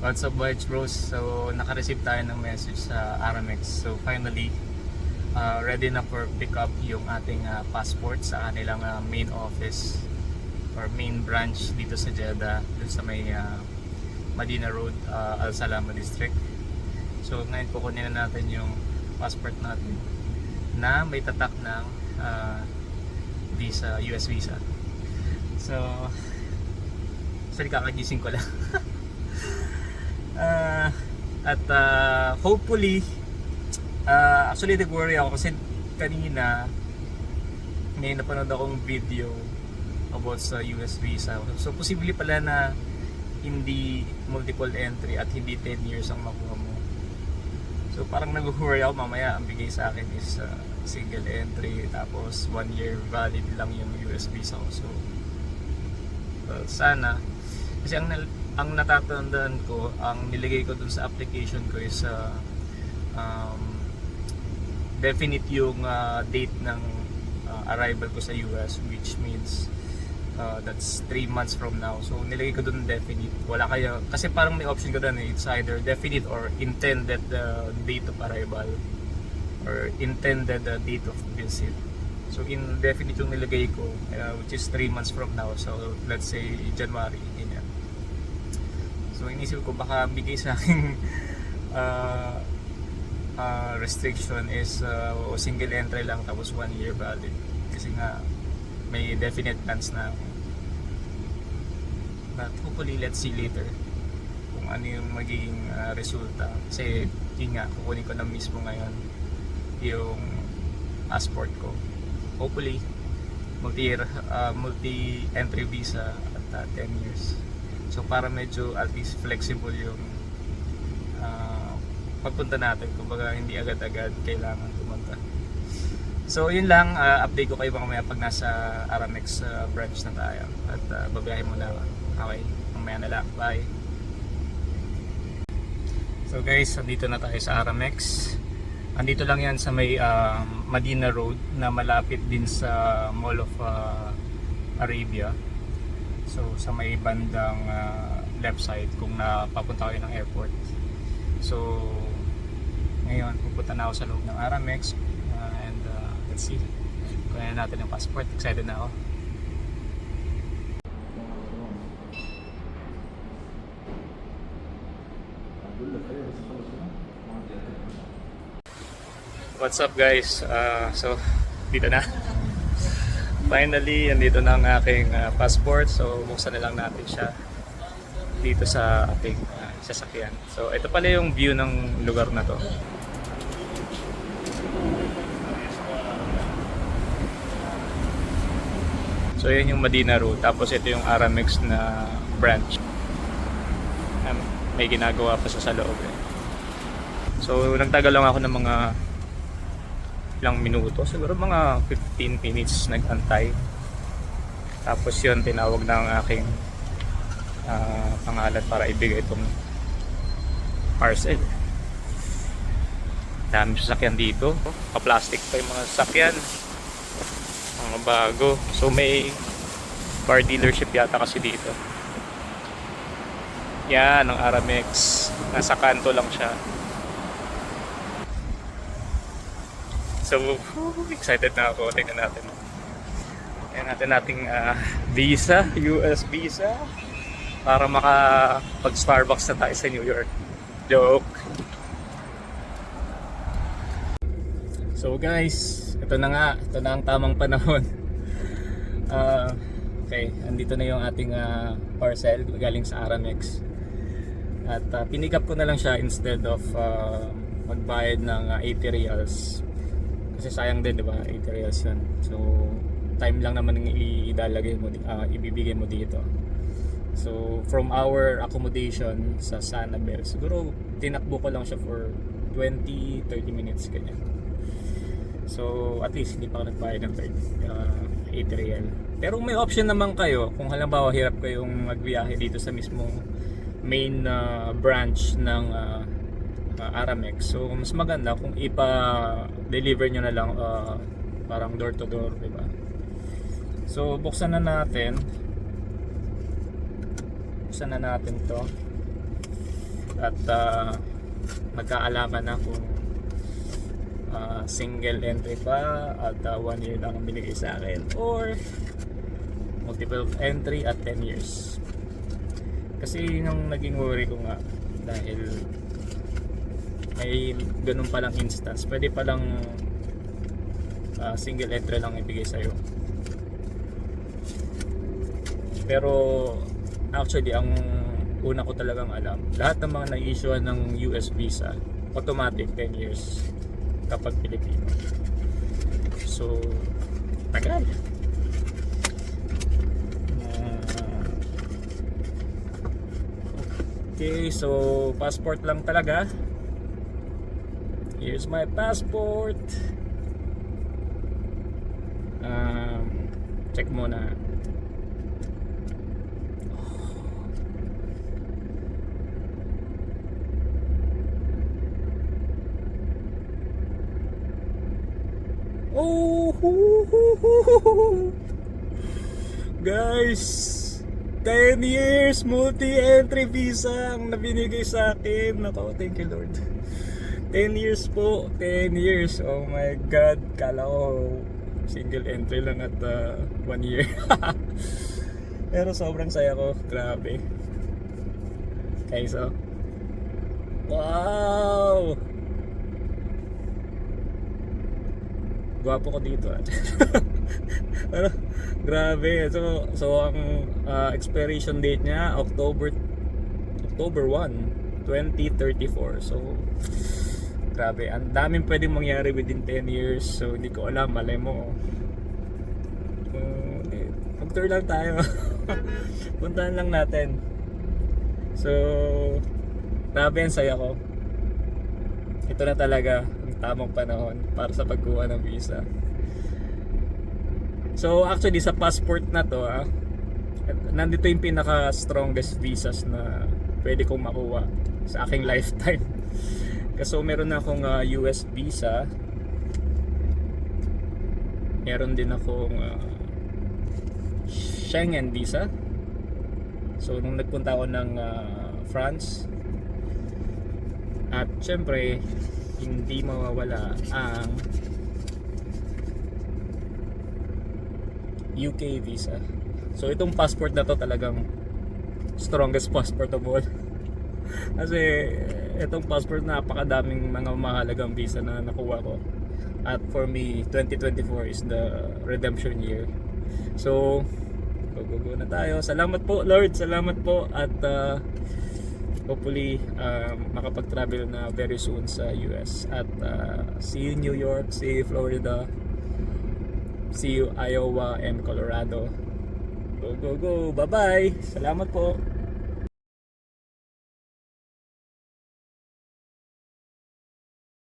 What's up, Vibes Bros? So, naka-receive tayo ng message sa Aramex. So, finally, ready na for pick up yung ating passport sa kanilang main office or main branch dito sa Jeddah, dun sa may Madina Road, Al Salama District. So, ngayon kukunin na natin yung passport natin na may tatak ng visa, US visa. So, kakagising ko lang. Hopefully actually nag-worry ako kasi kanina may napanood akong video about sa US visa. So posible pala na hindi multiple entry at hindi 10 years ang makuha mo. So parang nag-worry ako, mamaya ang bigay sa akin is single entry tapos 1 year valid lang yung US visa ko. So sana kasi ang natatandaan ko, ang nilagay ko dun sa application ko is definite yung date ng arrival ko sa US, which means that's 3 months from now. So nilagay ko dun definite. Wala kaya, kasi parang may option ko dun, it's either definite or intended date of arrival or intended date of visit. So indefinite yung nilagay ko, which is 3 months from now. So let's say January, ganyan. So inisip ko baka bigay sa akin restriction is single entry lang tapos 1 year valid. Kasi nga may definite plans na ako. But hopefully let's see later kung ano yung magiging resulta. Kasi yun nga, kukunin ko na mismo ngayon yung passport ko. Hopefully multi-entry visa at 10 years. So para medyo at least flexible yung pagpunta natin, kumbaga hindi agad-agad kailangan pumunta. So yun lang, update ko kayo mamaya pag nasa Aramex branch na tayo at babiyahin muna ako. Okay, mamaya na lang, bye. So guys, andito na tayo sa Aramex. Andito lang yan sa may Madina Road na malapit din sa Mall of Arabia. So sa may bandang left side kung napapunta kayo ng airport. So ngayon pupunta na ako sa loob ng Aramex and let's see kaya natin yung passport. Excited na ako. What's up guys? So dito na. Finally, andito na ang aking passport. So, buksan na lang natin siya dito sa ating sasakyan. So, ito pala yung view ng lugar na to. So, yan yung Madina Road. Tapos, ito yung Aramex na branch. May ginagawa pa sa loob. So, nagtagal lang ako ng mga ilang minuto, siguro mga 15 minutes nag-antay. Tapos yun, tinawag na ang aking pangalan para ibigay itong parcel. Dami sasakyan dito, pa-plastic pa yung mga sasakyan, mga bago. So may car dealership yata kasi dito. Yan ang Aramex, nasa kanto lang siya. So, excited na ako. Tingnan natin. Tingnan natin visa, US visa para makapag-Starbucks na tayo sa New York. Joke. So guys, ito na nga. Ito na ang tamang panahon. Okay, andito na yung ating parcel galing sa Aramex. At pinick up ko na lang siya instead of magbayad ng 80 reals. Kasi sayang din, di ba? 80 reals yun. So, time lang naman ng idalagay mo, ibibigay mo dito. So, from our accommodation sa Sanibel, siguro tinakbo ko lang siya for 20-30 minutes, ganyan. So, at least hindi pa ako nagbayad ng 80 real. Pero may option naman kayo, kung halimbawa hirap kayong magbiyahe dito sa mismong main branch ng Aramex. So mas maganda kung ipa-deliver nyo na lang parang door to door, diba? So buksan na natin to. at magkaalaman na kung single entry pa at 1 year lang ang binigay sa akin or multiple entry at 10 years. Kasi yung naging worry ko nga dahil may ganun palang instance, pwede palang single entry lang ibigay sa'yo. Pero actually ang una ko talagang alam, lahat ng mga nag-issue ng US visa automatic 10 years kapag Pilipino. So tagal. Okay, so passport lang talaga. Here's my passport. Check muna. Oh, guys, 10 years multi-entry visa ang nabinigay sa akin. Nako, thank you Lord. 10 years po, 10 years. Oh my God, kala ko single entry lang at 1 year. Pero sobrang saya ko, grabe. Okay, so wow, gwapo ko dito Pero grabe. So ang expiration date niya October 1, 2034. So grabe, ang daming pwedeng mangyari within 10 years. So hindi ko alam, malay mo mag-tour lang tayo. Puntahan lang natin. So grabe, ang saya ko. Ito na talaga ang tamang panahon para sa pagkuha ng visa. So actually sa passport na to nandito yung pinaka strongest visas na pwede kong makuha sa aking lifetime. Kasi meron akong US visa, meron din akong Schengen visa. So nung nagpunta ako ng France, at syempre hindi mawawala ang UK visa. So itong passport na to talagang strongest passport of all. Kasi itong passport, napakadaming mga mahalagang visa na nakuha ko. At for me, 2024 is the redemption year. So go na tayo. Salamat po Lord, salamat po. At hopefully makapag-travel na very soon sa US. At see you New York, see you Florida, see you Iowa and Colorado. Go, bye bye, salamat po.